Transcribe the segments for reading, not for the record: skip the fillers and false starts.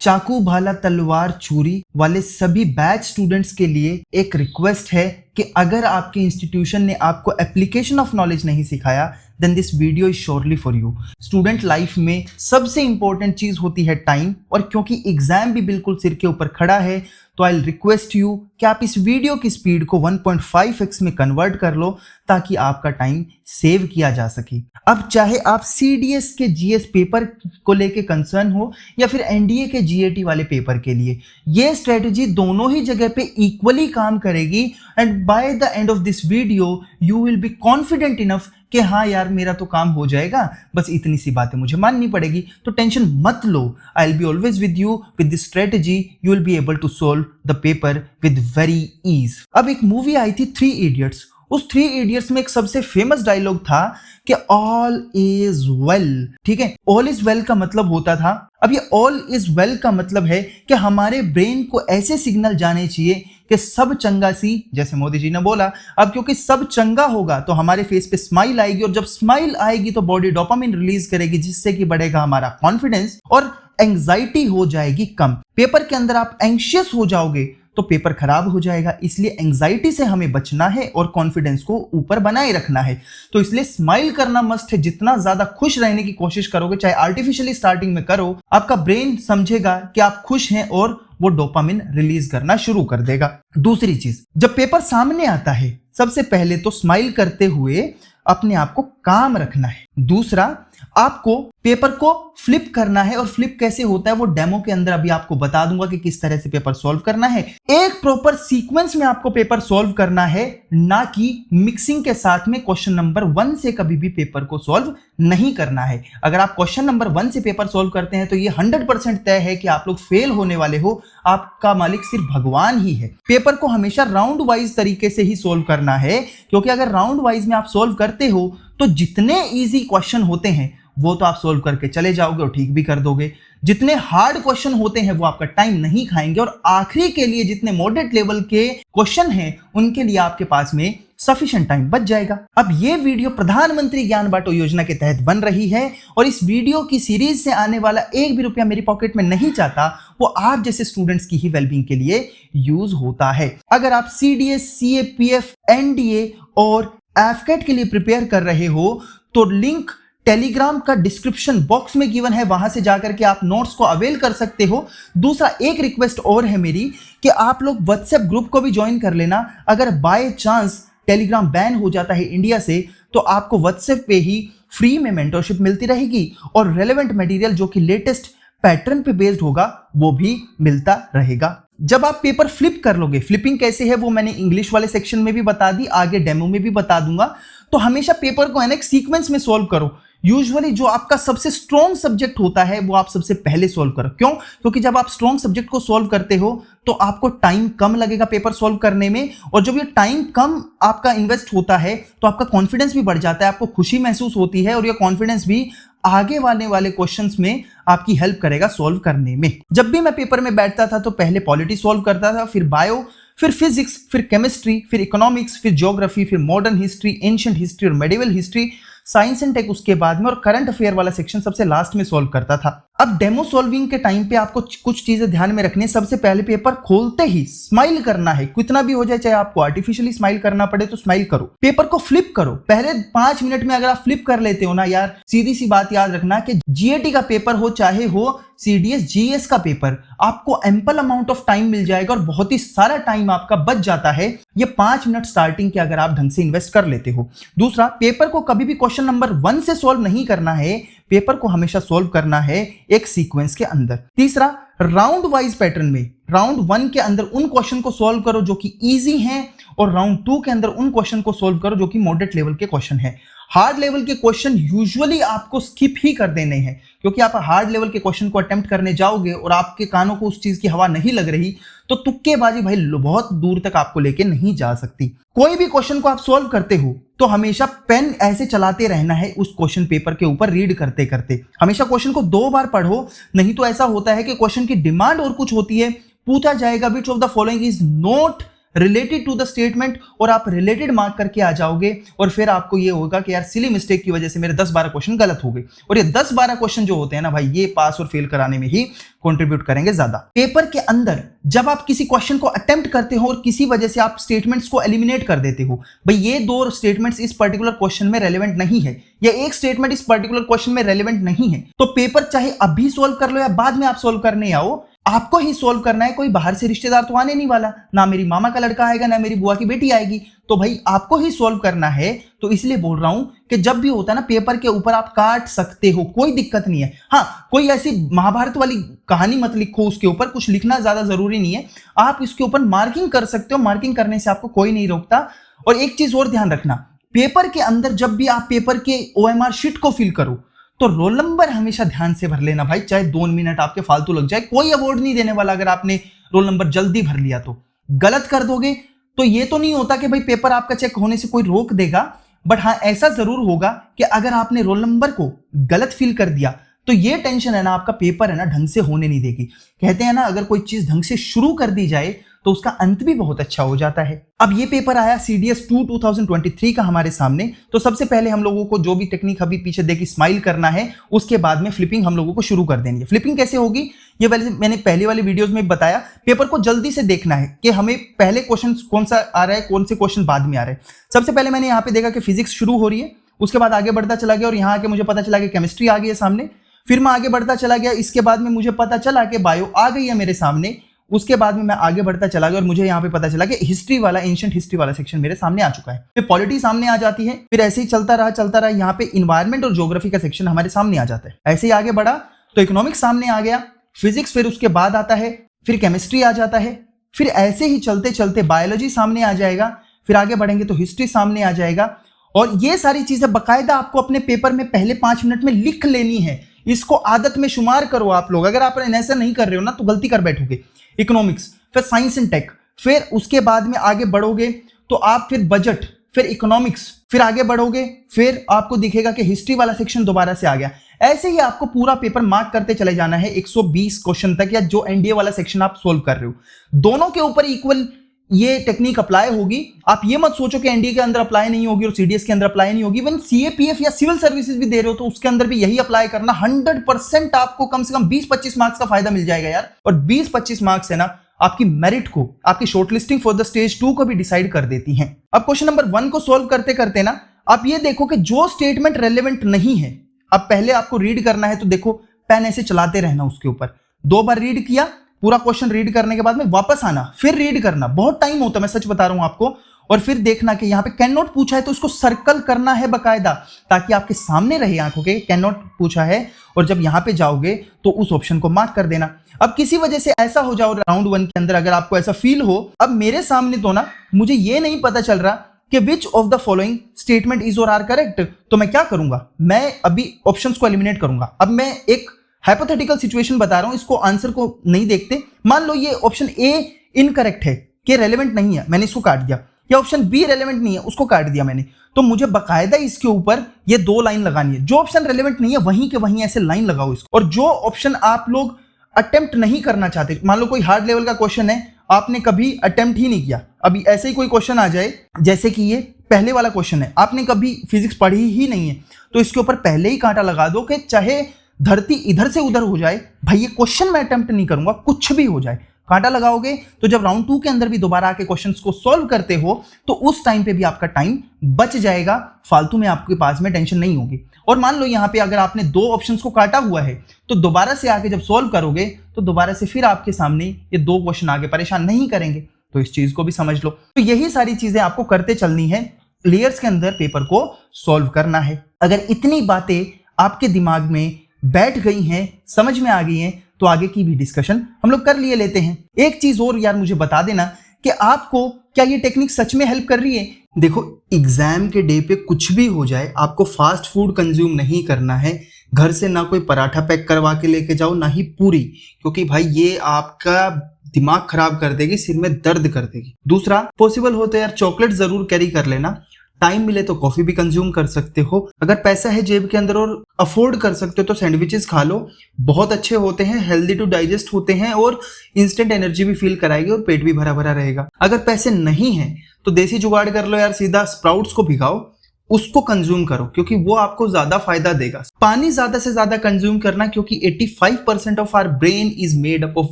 चाकू भाला तलवार छुरी वाले सभी बैच स्टूडेंट्स के लिए एक रिक्वेस्ट है कि अगर आपके इंस्टीट्यूशन ने आपको एप्लीकेशन ऑफ नॉलेज नहीं सिखाया then this video is surely for you. Student life में सबसे इंपॉर्टेंट चीज होती है टाइम, और क्योंकि एग्जाम भी बिल्कुल सिर के ऊपर खड़ा है तो आई रिक्वेस्ट यू कि आप इस वीडियो की स्पीड को 1.5x में कन्वर्ट कर लो ताकि आपका टाइम सेव किया जा सके। अब चाहे आप CDS के GS पेपर को लेके कंसर्न हो या फिर NDA के GAT वाले पेपर के लिए, ये स्ट्रेटजी दोनों ही जगह पे इक्वली काम करेगी। And by the end of this video you will be confident enough कि हाँ यार मेरा तो काम हो जाएगा, बस इतनी सी बातें मुझे माननी पड़ेगी। तो टेंशन मत लो, I will be always with you with this strategy, you will be able to solve the paper with very ease. अब एक मूवी आई थी 3 इडियट्स, उस 3 इडियट्स में एक सबसे फेमस डायलॉग था कि ऑल इज वेल। ठीक है, ऑल इज वेल का मतलब होता था, अब ये ऑल इज वेल का मतलब है कि हमारे ब्रेन को ऐसे सिग्नल जाने चाहिए कि सब चंगा सी, जैसे मोदी जी ने बोला। अब क्योंकि सब चंगा होगा तो हमारे फेस पे स्माइल आएगी, और जब स्माइल आएगी तो बॉडी डोपामिन रिलीज करेगी, जिससे कि बढ़ेगा हमारा कॉन्फिडेंस और एंजाइटी हो जाएगी कम। पेपर के अंदर आप एंशियस हो जाओगे तो पेपर खराब हो जाएगा, इसलिए एंजाइटी से हमें बचना है और कॉन्फिडेंस को ऊपर बनाए रखना है। तो इसलिए स्माइल करना मस्ट है। जितना ज्यादा खुश रहने की कोशिश करोगे, चाहे आर्टिफिशियली स्टार्टिंग में करो, आपका ब्रेन समझेगा कि आप खुश हैं और वो डोपामिन रिलीज करना शुरू कर देगा। दूसरी चीज, जब पेपर सामने आता है सबसे पहले तो स्माइल करते हुए अपने आप को काम रखना है। दूसरा, आपको पेपर को फ्लिप करना है, और फ्लिप कैसे होता है वो डेमो के अंदर अभी आपको बता दूंगा कि किस तरह से पेपर सॉल्व करना है। एक प्रॉपर सीक्वेंस में आपको पेपर सॉल्व करना है, ना कि मिक्सिंग के साथ में क्वेश्चन नंबर 1 से कभी भी पेपर को सॉल्व नहीं करना है। अगर आप क्वेश्चन नंबर 1 से पेपर सॉल्व करते हैं तो ये 100% तय है कि आप लोग फेल होने वाले हो, आपका मालिक सिर्फ भगवान ही है। पेपर को हमेशा राउंड वाइज तरीके से ही सॉल्व करना है, क्योंकि अगर राउंड वाइज में आप सॉल्व करते हो तो जितने इजी क्वेश्चन होते हैं वो तो आप सॉल्व करके चले जाओगे और ठीक भी कर दोगे, जितने हार्ड क्वेश्चन होते हैं वो आपका टाइम नहीं खाएंगे, और आखिरी के लिए जितने मॉडरेट लेवल के क्वेश्चन हैं उनके लिए आपके पास में सफिशिएंट टाइम बच जाएगा। अब ये वीडियो प्रधानमंत्री ज्ञान बांटो योजना के तहत बन रही है, और इस वीडियो की सीरीज से आने वाला एक भी रुपया मेरी पॉकेट में नहीं जाता, वो आप जैसे स्टूडेंट्स की ही वेलबींग के लिए यूज होता है। अगर आप CDS, CAPF, NDA और AFCAT के लिए प्रिपेयर कर रहे हो तो लिंक टेलीग्राम का डिस्क्रिप्शन बॉक्स में गिवन है, वहां से जाकर के आप नोट्स को अवेल कर सकते हो। दूसरा, एक रिक्वेस्ट और है मेरी कि आप लोग व्हाट्सएप ग्रुप को भी ज्वाइन कर लेना। अगर बाय चांस टेलीग्राम बैन हो जाता है इंडिया से तो आपको व्हाट्सएप पे ही फ्री में मेंटरशिप मिलती रहेगी, और रेलेवेंट मटेरियल जो कि लेटेस्ट पैटर्न पे बेस्ड होगा वो भी मिलता रहेगा। जब आप पेपर फ्लिप कर लोगे, फ्लिपिंग कैसे है वो मैंने इंग्लिश वाले सेक्शन में भी बता दी, आगे डेमो में भी बता दूंगा। तो हमेशा पेपर को एक सीक्वेंस में सॉल्व करो। यूजुअली जो आपका सबसे स्ट्रॉन्ग सब्जेक्ट होता है वो आप सबसे पहले सॉल्व करो। क्यों? क्योंकि जब आप स्ट्रॉन्ग सब्जेक्ट को सॉल्व करते हो तो आपको टाइम कम लगेगा पेपर सॉल्व करने में, और जब ये टाइम कम आपका इन्वेस्ट होता है तो आपका कॉन्फिडेंस भी बढ़ जाता है, आपको खुशी महसूस होती है, और ये कॉन्फिडेंस भी आगे वाले क्वेश्चंस में आपकी हेल्प करेगा सॉल्व करने में। जब भी मैं पेपर में बैठता था तो पहले पॉलिटी सॉल्व करता था, फिर बायो, फिर फिजिक्स, फिर केमिस्ट्री, फिर इकोनॉमिक्स, फिर ज्योग्राफी, फिर मॉडर्न हिस्ट्री, एंशिएंट हिस्ट्री और medieval history, science and tech उसके बाद में, और करंट अफेयर वाला सेक्शन सबसे लास्ट में सॉल्व करता था। अब डेमो सॉल्विंग के टाइम पे आपको कुछ चीजें ध्यान में रखनी है। सबसे पहले पेपर खोलते ही स्माइल करना है, कितना भी हो जाए, चाहे आपको आर्टिफिशियली स्माइल करना पड़े तो स्माइल करो। पेपर को फ्लिप करो, पहले 5 मिनट में अगर आप फ्लिप कर लेते हो ना यार, सीधी सी बात याद रखना कि GAT का पेपर हो चाहे हो CDS, GS का पेपर, आपको एम्पल अमाउंट ऑफ टाइम मिल जाएगा, और बहुत ही सारा टाइम आपका बच जाता है। ये 5 मिनट स्टार्टिंग के अगर आप ढंग से इन्वेस्ट कर लेते हो। दूसरा, पेपर को कभी भी क्वेश्चन नंबर 1 से सॉल्व नहीं करना है, पेपर को हमेशा सॉल्व करना है एक सीक्वेंस के अंदर। तीसरा, राउंड वाइज पैटर्न में राउंड 1 के अंदर उन क्वेश्चन को सॉल्व करो जो कि इजी हैं, और राउंड 2 के अंदर उन क्वेश्चन को सॉल्व करो जो कि मॉडरेट लेवल के क्वेश्चन हैं। हार्ड लेवल के क्वेश्चन यूजुअली आपको स्किप ही कर देने हैं, क्योंकि आप हार्ड लेवल के क्वेश्चन को अटेम्प्ट करने जाओगे और आपके कानों को उस चीज की हवा नहीं लग रही तो तुक्केबाजी भाई बहुत दूर तक आपको लेके नहीं जा सकती। कोई भी क्वेश्चन को आप सॉल्व करते हो तो हमेशा पेन ऐसे चलाते रहना है उस क्वेश्चन पेपर के ऊपर रीड करते करते। हमेशा क्वेश्चन को 2 बार पढ़ो, नहीं तो ऐसा होता है कि क्वेश्चन की डिमांड और कुछ होती है, पूछा जाएगा which of the following is not related to the statement और आप रिलेटेड मार्क करके आ जाओगे और फिर आपको ये होगा कि यार सिली मिस्टेक की वजह से मेरे 10-12 क्वेश्चन गलत हो गए। और ये 10-12 क्वेश्चन जो होते हैं ना भाई, ये पास और फेल कराने में ही कंट्रीब्यूट करेंगे ज्यादा। पेपर के अंदर जब आप किसी क्वेश्चन को अटेम्प्ट करते हो और किसी वजह से आप स्टेटमेंट्स को एलिमिनेट कर देते हो, भाई ये 2 स्टेटमेंट्स इस पर्टिकुलर क्वेश्चन में रेलेवेंट नहीं है या एक स्टेटमेंट इस पर्टिकुलर क्वेश्चन में रेलेवेंट नहीं है, तो पेपर चाहे अभी सोल्व कर लो या बाद में आप सोल्व करने आओ, आपको ही सोल्व करना है। कोई बाहर से रिश्तेदार तो आने नहीं वाला, ना मेरी मामा का लड़का आएगा ना मेरी बुआ की बेटी आएगी, तो भाई आपको ही सोल्व करना है। तो इसलिए बोल रहा हूं कि जब भी होता है ना पेपर के ऊपर आप काट सकते हो, कोई दिक्कत नहीं है। हाँ, कोई ऐसी महाभारत वाली कहानी मत लिखो, उसके ऊपर कुछ लिखना ज्यादा जरूरी नहीं है, आप इसके ऊपर मार्किंग कर सकते हो, मार्किंग करने से आपको कोई नहीं रोकता। और एक चीज और ध्यान रखना, पेपर के अंदर जब भी आप पेपर के OMR शीट को फिल करो तो रोल नंबर हमेशा ध्यान से भर लेना भाई, चाहे 2 मिनट आपके फालतू लग जाए, कोई अवार्ड नहीं देने वाला अगर आपने रोल नंबर जल्दी भर लिया तो। गलत कर दोगे तो ये तो नहीं होता कि भाई पेपर आपका चेक होने से कोई रोक देगा, बट हाँ ऐसा जरूर होगा कि अगर आपने रोल नंबर को गलत फिल कर दिया तो ये टेंशन है ना, आपका पेपर है ना ढंग से होने नहीं देगी। कहते हैं ना, अगर कोई चीज ढंग से शुरू कर दी जाए तो उसका अंत भी बहुत अच्छा हो जाता है। अब ये पेपर आया CDS 2 2023 का हमारे सामने, तो सबसे पहले हम लोगों को जो भी टेक्निक अभी पीछे देखी स्माइल करना है, उसके बाद में फ्लिपिंग हम लोगों को शुरू कर देनी है। फ्लिपिंग कैसे होगी ये मैंने पहले वाली वीडियोस में बताया। पेपर को जल्दी से देखना है कि हमें पहले क्वेश्चन कौन सा आ रहा है, कौन से क्वेश्चन बाद में आ रहे हैं। सबसे पहले मैंने यहाँ पे देखा कि फिजिक्स शुरू हो रही है, उसके बाद आगे बढ़ता चला गया और यहाँ आके मुझे पता चला कि केमिस्ट्री आ गई है सामने, फिर मैं आगे बढ़ता चला गया, इसके बाद में मुझे पता चला कि बायो आ गई है मेरे सामने, उसके बाद में मैं आगे बढ़ता चला गया और मुझे यहाँ पे पता चला कि हिस्ट्री वाला, एंशिएंट हिस्ट्री वाला सेक्शन मेरे सामने आ चुका है। फिर पॉलिटी सामने आ जाती है, फिर ऐसे ही चलता रहा यहाँ पे इन्वायरमेंट और ज्योग्राफी का सेक्शन हमारे सामने आ जाता है। ऐसे ही आगे बढ़ा तो इकोनॉमिक्स सामने आ गया, फिजिक्स फिर उसके बाद आता है, फिर केमिस्ट्री आ जाता है, फिर ऐसे ही चलते चलते बायोलॉजी सामने आ जाएगा, फिर आगे बढ़ेंगे तो हिस्ट्री सामने आ जाएगा। और ये सारी चीजें बकायदा आपको अपने पेपर में पहले 5 मिनट में लिख लेनी है। इसको आदत में शुमार करो आप लोग, अगर आप ऐसा नहीं कर रहे हो ना तो गलती कर बैठोगे। इकोनॉमिक्स, फिर साइंस एंड टेक, फिर उसके बाद में आगे बढ़ोगे तो आप फिर बजट, फिर इकोनॉमिक्स, फिर आगे बढ़ोगे फिर आपको दिखेगा कि हिस्ट्री वाला सेक्शन दोबारा से आ गया। ऐसे ही आपको पूरा पेपर मार्क करते चले जाना है 120 क्वेश्चन तक, या जो एनडीए वाला सेक्शन आप सोल्व कर रहे हो दोनों के ऊपर इक्वल ये टेक्निक अप्लाई होगी। आप ये मत सोचो कि एनडीए के अंदर अप्लाई नहीं होगी और सीडीएस के अंदर अप्लाई नहीं होगी। इवन सीएपीएफ या सिविल सर्विसेज भी दे रहे हो तो उसके अंदर भी यही अप्लाई करना। 100% आपको कम से कम 20-25 मार्क्स का फायदा मिल जाएगा यार। और 20-25 मार्क्स है ना आपकी मेरिट को, आपकी शॉर्टलिस्टिंग फॉर द स्टेज 2 को भी डिसाइड कर देती हैं। अब क्वेश्चन नंबर 1 को सोल्व करते करते ना आप ये देखो कि जो स्टेटमेंट रेलेवेंट नहीं है, अब पहले आपको रीड करना है तो देखो पेन ऐसे चलाते रहना, उसके ऊपर 2 बार रीड किया, पूरा क्वेश्चन रीड करने के बाद में वापस आना, फिर रीड करना। बहुत टाइम होता है, मैं सच बता रहा हूं आपको। और फिर देखना कि यहाँ पे कैन नॉट पूछा है तो उसको सर्कल करना है बकायदा, ताकि आपके सामने रहे आंखों के कैन नॉट पूछा है। और जब यहाँ पे जाओगे तो उस ऑप्शन को मार्क कर देना। अब किसी वजह से ऐसा हो जाओ राउंड 1 के अंदर अगर आपको ऐसा फील हो, अब मेरे सामने तो ना मुझे ये नहीं पता चल रहा कि विच of the following statement is और आर करेक्ट, तो मैं क्या करूंगा, मैं अभी ऑप्शंस को एलिमिनेट करूंगा। अब मैं एक हाइपोथेटिकल सिचुएशन बता रहा हूं, इसको आंसर को नहीं देखते। मान लो ये ऑप्शन ए इनकरेक्ट है कि रेलेवेंट नहीं है, मैंने इसको काट दिया, या ऑप्शन बी रेलेवेंट नहीं है, उसको काट दिया मैंने, तो मुझे बकायदा इसके ऊपर ये 2 लाइन लगानी है। जो ऑप्शन रेलेवेंट नहीं है वहीं के वहीं ऐसे लाइन लगाओ इसको। और जो ऑप्शन आप लोग अटेम्प्ट नहीं करना चाहते, मान लो कोई हार्ड लेवल का क्वेश्चन है, आपने कभी अटेम्प्ट ही नहीं किया, अभी ऐसे ही कोई क्वेश्चन आ जाए जैसे कि ये पहले वाला क्वेश्चन है, आपने कभी फिजिक्स पढ़ी ही नहीं है, तो इसके ऊपर पहले ही कांटा लगा दो कि चाहे धरती इधर से उधर हो जाए, भाई ये क्वेश्चन मैं अटेम्प्ट नहीं करूंगा, कुछ भी हो जाए। कांटा लगाओगे तो जब राउंड 2 के अंदर भी दोबारा आके क्वेश्चंस को सॉल्व करते हो तो उस टाइम पे भी आपका टाइम बच जाएगा, फालतू में आपके पास में टेंशन नहीं होगी। और मान लो यहाँ पे अगर आपने 2 ऑप्शंस को काटा हुआ है तो दोबारा से आके जब सॉल्व करोगे तो दोबारा से फिर आपके सामने ये 2 क्वेश्चन आगे परेशान नहीं करेंगे। तो इस चीज को भी समझ लो। तो यही सारी चीजें आपको करते चलनी है, लेयर्स के अंदर पेपर को सॉल्व करना है। अगर इतनी बातें आपके दिमाग में बैठ गई हैं, समझ में आ गई हैं, तो आगे की भी डिस्कशन हम लोग कर लिए लेते हैं। एक चीज और यार मुझे बता देना कि आपको क्या ये टेक्निक सच में हेल्प कर रही है। देखो एग्जाम के डे पे कुछ भी हो जाए, आपको फास्ट फूड कंज्यूम नहीं करना है। घर से ना कोई पराठा पैक करवा के लेके जाओ, ना ही पूरी, क्योंकि भाई ये आपका दिमाग खराब कर देगी, सिर में दर्द कर देगी। दूसरा, पॉसिबल हो तो यार चॉकलेट जरूर कैरी कर लेना, टाइम मिले तो कॉफी भी कंज्यूम कर सकते हो। अगर पैसा है जेब के अंदर और अफोर्ड कर सकते हो तो सैंडविचेस खा लो, बहुत अच्छे होते हैं, हेल्दी टू डाइजेस्ट होते हैं और इंस्टेंट एनर्जी भी फील कराएगी और पेट भी भरा भरा रहेगा। अगर पैसे नहीं है तो देसी जुगाड़ कर लो यार, सीधा स्प्राउट्स को भिगाओ, उसको कंज्यूम करो क्योंकि वो आपको ज्यादा फायदा देगा। पानी ज्यादा से ज्यादा कंज्यूम करना क्योंकि 85% of our brain is made up of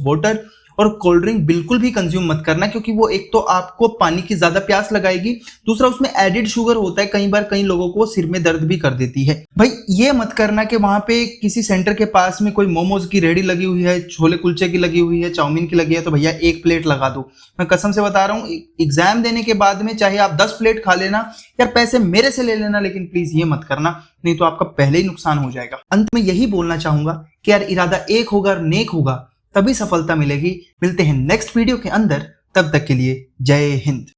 water. और कोल्ड ड्रिंक बिल्कुल भी कंज्यूम मत करना क्योंकि वो एक तो आपको पानी की ज्यादा प्यास लगाएगी, दूसरा उसमें एडिड शुगर होता है, कई बार कई लोगों को सिर में दर्द भी कर देती है। भाई ये मत करना कि वहां पे किसी सेंटर के पास में कोई मोमोज की रेडी लगी हुई है, छोले कुलचे की लगी हुई है, चाउमीन की लगी है तो भैया एक प्लेट लगा दो। मैं कसम से बता रहा हूँ, एग्जाम देने के बाद में चाहे आप 10 प्लेट खा लेना यार, पैसे मेरे से ले लेना, लेकिन प्लीज ये मत करना, नहीं तो आपका पहले ही नुकसान हो जाएगा। अंत में यही बोलना चाहूंगा कि यार इरादा एक होगा और नेक होगा तभी सफलता मिलेगी। मिलते हैं नेक्स्ट वीडियो के अंदर, तब तक के लिए जय हिंद।